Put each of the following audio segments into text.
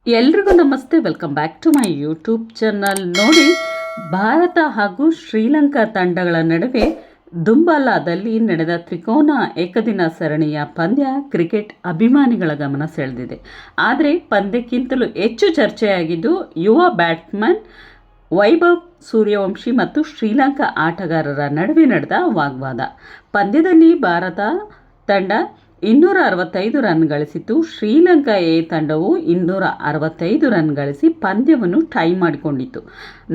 ಎಲ್ರಿಗೂ ನಮಸ್ತೆ, welcome back to my YouTube channel. ನೋಡಿ, ಭಾರತ ಹಾಗೂ ಶ್ರೀಲಂಕಾ ತಂಡಗಳ ನಡುವೆ ದುಂಬಾಲಾದಲ್ಲಿ ನಡೆದ ತ್ರಿಕೋನ ಏಕದಿನ ಸರಣಿಯ ಪಂದ್ಯ ಕ್ರಿಕೆಟ್ ಅಭಿಮಾನಿಗಳ ಗಮನ ಸೆಳೆದಿದೆ. ಆದರೆ ಪಂದ್ಯಕ್ಕಿಂತಲೂ ಹೆಚ್ಚು ಚರ್ಚೆಯಾಗಿದ್ದು ಯುವ ಬ್ಯಾಟ್ಸ್ಮನ್ ವೈಭವ್ ಸೂರ್ಯವಂಶಿ ಮತ್ತು ಶ್ರೀಲಂಕಾ ಆಟಗಾರರ ನಡುವೆ ನಡೆದ ವಾಗ್ವಾದ. ಪಂದ್ಯದಲ್ಲಿ ಭಾರತ ತಂಡ 265 ರನ್ ಗಳಿಸಿತ್ತು. ಶ್ರೀಲಂಕಾ ಎ ತಂಡವು 265 ರನ್ ಗಳಿಸಿ ಪಂದ್ಯವನ್ನು ಟೈ ಮಾಡಿಕೊಂಡಿತ್ತು.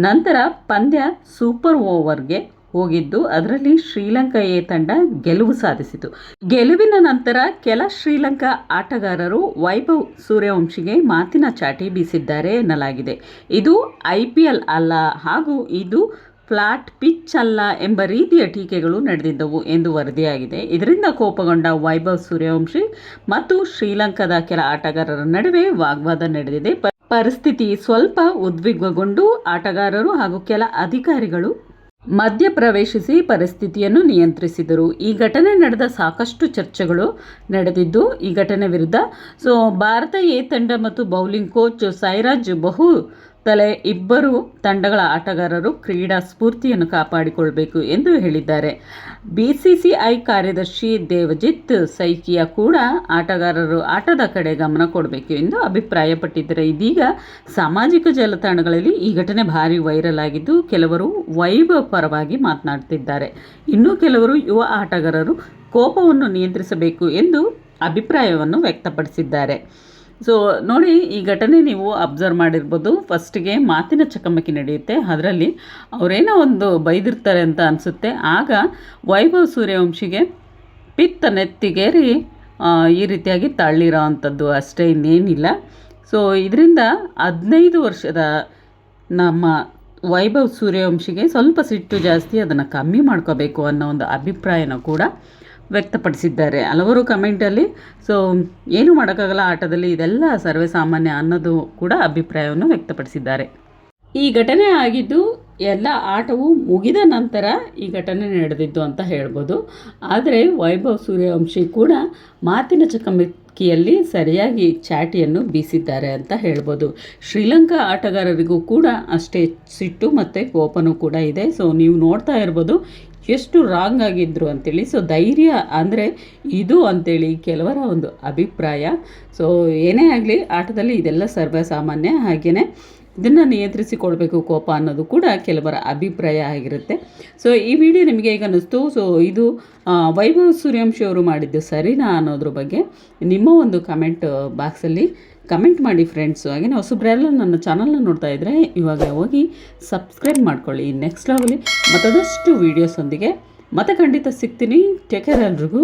ನಂತರ ಪಂದ್ಯ ಸೂಪರ್ ಓವರ್ಗೆ ಹೋಗಿದ್ದು ಅದರಲ್ಲಿ ಶ್ರೀಲಂಕಾ ಎ ತಂಡ ಗೆಲುವು ಸಾಧಿಸಿತು. ಗೆಲುವಿನ ನಂತರ ಕೆಲ ಶ್ರೀಲಂಕಾ ಆಟಗಾರರು ವೈಭವ್ ಸೂರ್ಯವಂಶಿಗೆ ಮಾತಿನ ಚಾಟಿ ಬೀಸಿದ್ದಾರೆ ಎನ್ನಲಾಗಿದೆ. ಇದು IPL ಅಲ್ಲ ಹಾಗೂ ಇದು ಫ್ಲಾಟ್ ಪಿಚ್ ಅಲ್ಲ ಎಂಬ ರೀತಿಯ ಟೀಕೆಗಳು ನಡೆದಿದ್ದವು ಎಂದು ವರದಿಯಾಗಿದೆ. ಇದರಿಂದ ಕೋಪಗೊಂಡ ವೈಭವ್ ಸೂರ್ಯವಂಶಿ ಮತ್ತು ಶ್ರೀಲಂಕಾದ ಕೆಲ ಆಟಗಾರರ ನಡುವೆ ವಾಗ್ವಾದ ನಡೆದಿದೆ. ಪರಿಸ್ಥಿತಿ ಸ್ವಲ್ಪ ಉದ್ವಿಗ್ನಗೊಂಡು ಆಟಗಾರರು ಹಾಗೂ ಕೆಲ ಅಧಿಕಾರಿಗಳು ಮಧ್ಯಪ್ರವೇಶಿಸಿ ಪರಿಸ್ಥಿತಿಯನ್ನು ನಿಯಂತ್ರಿಸಿದರು. ಈ ಘಟನೆ ನಡೆದ ಸಾಕಷ್ಟು ಚರ್ಚೆಗಳು ನಡೆದಿದ್ದು ಈ ಘಟನೆ ವಿರುದ್ಧ ಭಾರತ ಎ ತಂಡ ಮತ್ತು ಬೌಲಿಂಗ್ ಕೋಚ್ ಸೈರಾಜ್ ತಲೆ ಇಬ್ಬರು ತಂಡಗಳ ಆಟಗಾರರು ಕ್ರೀಡಾ ಸ್ಫೂರ್ತಿಯನ್ನು ಕಾಪಾಡಿಕೊಳ್ಳಬೇಕು ಎಂದು ಹೇಳಿದ್ದಾರೆ. BCCI ಕಾರ್ಯದರ್ಶಿ ದೇವಜಿತ್ ಸೈಕಿಯಾ ಕೂಡ ಆಟಗಾರರು ಆಟದ ಕಡೆ ಗಮನ ಕೊಡಬೇಕು ಎಂದು ಅಭಿಪ್ರಾಯಪಟ್ಟಿದ್ದಾರೆ. ಇದೀಗ ಸಾಮಾಜಿಕ ಜಾಲತಾಣಗಳಲ್ಲಿ ಈ ಘಟನೆ ಭಾರಿ ವೈರಲ್ ಆಗಿದ್ದು ಕೆಲವರು ವೈಭವ್ ಪರವಾಗಿ ಮಾತನಾಡುತ್ತಿದ್ದಾರೆ. ಇನ್ನು ಕೆಲವರು ಯುವ ಆಟಗಾರರು ಕೋಪವನ್ನು ನಿಯಂತ್ರಿಸಬೇಕು ಎಂದು ಅಭಿಪ್ರಾಯವನ್ನು ವ್ಯಕ್ತಪಡಿಸಿದ್ದಾರೆ. ನೋಡಿ, ಈ ಘಟನೆ ನೀವು ಅಬ್ಸರ್ವ್ ಮಾಡಿರ್ಬೋದು. ಫಸ್ಟಿಗೆ ಮಾತಿನ ಚಕಮಕಿ ನಡೆಯುತ್ತೆ, ಅದರಲ್ಲಿ ಅವರೇನೋ ಒಂದು ಬೈದಿರ್ತಾರೆ ಅಂತ ಅನಿಸುತ್ತೆ. ಆಗ ವೈಭವ್ ಸೂರ್ಯವಂಶಿಗೆ ಪಿತ್ತ ನೆತ್ತಿಗೇರಿ ಈ ರೀತಿಯಾಗಿ ತಳ್ಳಿರೋ ಅಂಥದ್ದು ಅಷ್ಟೇ, ಇನ್ನೇನಿಲ್ಲ. ಇದರಿಂದ 15 ವರ್ಷದ ನಮ್ಮ ವೈಭವ್ ಸೂರ್ಯವಂಶಿಗೆ ಸ್ವಲ್ಪ ಸಿಟ್ಟು ಜಾಸ್ತಿ, ಅದನ್ನು ಕಮ್ಮಿ ಮಾಡ್ಕೋಬೇಕು ಅನ್ನೋ ಒಂದು ಅಭಿಪ್ರಾಯನ ಕೂಡ ವ್ಯಕ್ತಪಡಿಸಿದ್ದಾರೆ ಹಲವರು ಕಮೆಂಟಲ್ಲಿ. ಏನು ಮಾಡೋಕ್ಕಾಗಲ್ಲ, ಆಟದಲ್ಲಿ ಇದೆಲ್ಲ ಸರ್ವೇ ಸಾಮಾನ್ಯ ಅನ್ನೋದು ಕೂಡ ಅಭಿಪ್ರಾಯವನ್ನು ವ್ಯಕ್ತಪಡಿಸಿದ್ದಾರೆ. ಈ ಘಟನೆ ಆಗಿದ್ದು ಎಲ್ಲ ಆಟವು ಮುಗಿದ ನಂತರ ಈ ಘಟನೆ ನಡೆದಿದ್ದು ಅಂತ ಹೇಳ್ಬೋದು. ಆದರೆ ವೈಭವ್ ಸೂರ್ಯವಂಶಿ ಕೂಡ ಮಾತಿನ ಚಕಮಕಿಯಲ್ಲಿ ಸರಿಯಾಗಿ ಚಾಟಿಯನ್ನು ಬೀಸಿದ್ದಾರೆ ಅಂತ ಹೇಳ್ಬೋದು. ಶ್ರೀಲಂಕಾ ಆಟಗಾರರಿಗೂ ಕೂಡ ಅಷ್ಟೇ ಸಿಟ್ಟು ಮತ್ತು ಕೋಪನೂ ಕೂಡ ಇದೆ. ನೀವು ನೋಡ್ತಾ ಇರ್ಬೋದು ಎಷ್ಟು ರಾಂಗ್ ಆಗಿದ್ರು ಅಂತೇಳಿ. ಧೈರ್ಯ ಅಂದರೆ ಇದು ಅಂತೇಳಿ ಕೆಲವರ ಒಂದು ಅಭಿಪ್ರಾಯ. ಏನೇ ಆಗಲಿ ಆಟದಲ್ಲಿ ಇದೆಲ್ಲ ಸರ್ವೇ ಸಾಮಾನ್ಯ. ಹಾಗೆಯೇ ಇದನ್ನು ನಿಯಂತ್ರಿಸಿಕೊಳ್ಬೇಕು ಕೋಪ ಅನ್ನೋದು ಕೂಡ ಕೆಲವರ ಅಭಿಪ್ರಾಯ ಆಗಿರುತ್ತೆ. ಈ ವಿಡಿಯೋ ನಿಮಗೆ ಈಗ ಅನ್ನಿಸ್ತು. ಇದು ವೈಭವ್ ಸೂರ್ಯವಂಶಿ ಅವರು ಮಾಡಿದ್ದು ಸರಿನಾ ಅನ್ನೋದ್ರ ಬಗ್ಗೆ ನಿಮ್ಮ ಒಂದು ಕಮೆಂಟ್ ಬಾಕ್ಸಲ್ಲಿ ಕಮೆಂಟ್ ಮಾಡಿ ಫ್ರೆಂಡ್ಸ್. ಹಾಗೆ ಹೊಸಬ್ರೆಲ್ಲ ನನ್ನ ಚಾನಲ್ನ ನೋಡ್ತಾ ಇದ್ದರೆ ಇವಾಗ ಹೋಗಿ ಸಬ್ಸ್ಕ್ರೈಬ್ ಮಾಡ್ಕೊಳ್ಳಿ. ನೆಕ್ಸ್ಟ್ ಲೆವೆಲಿ ಮತ್ತದಷ್ಟು ವೀಡಿಯೋಸೊಂದಿಗೆ ಮತ್ತೆ ಖಂಡಿತ ಸಿಗ್ತೀನಿ. ಟೇಕ್ ಕೇರ್ ಎಲ್ರಿಗೂ.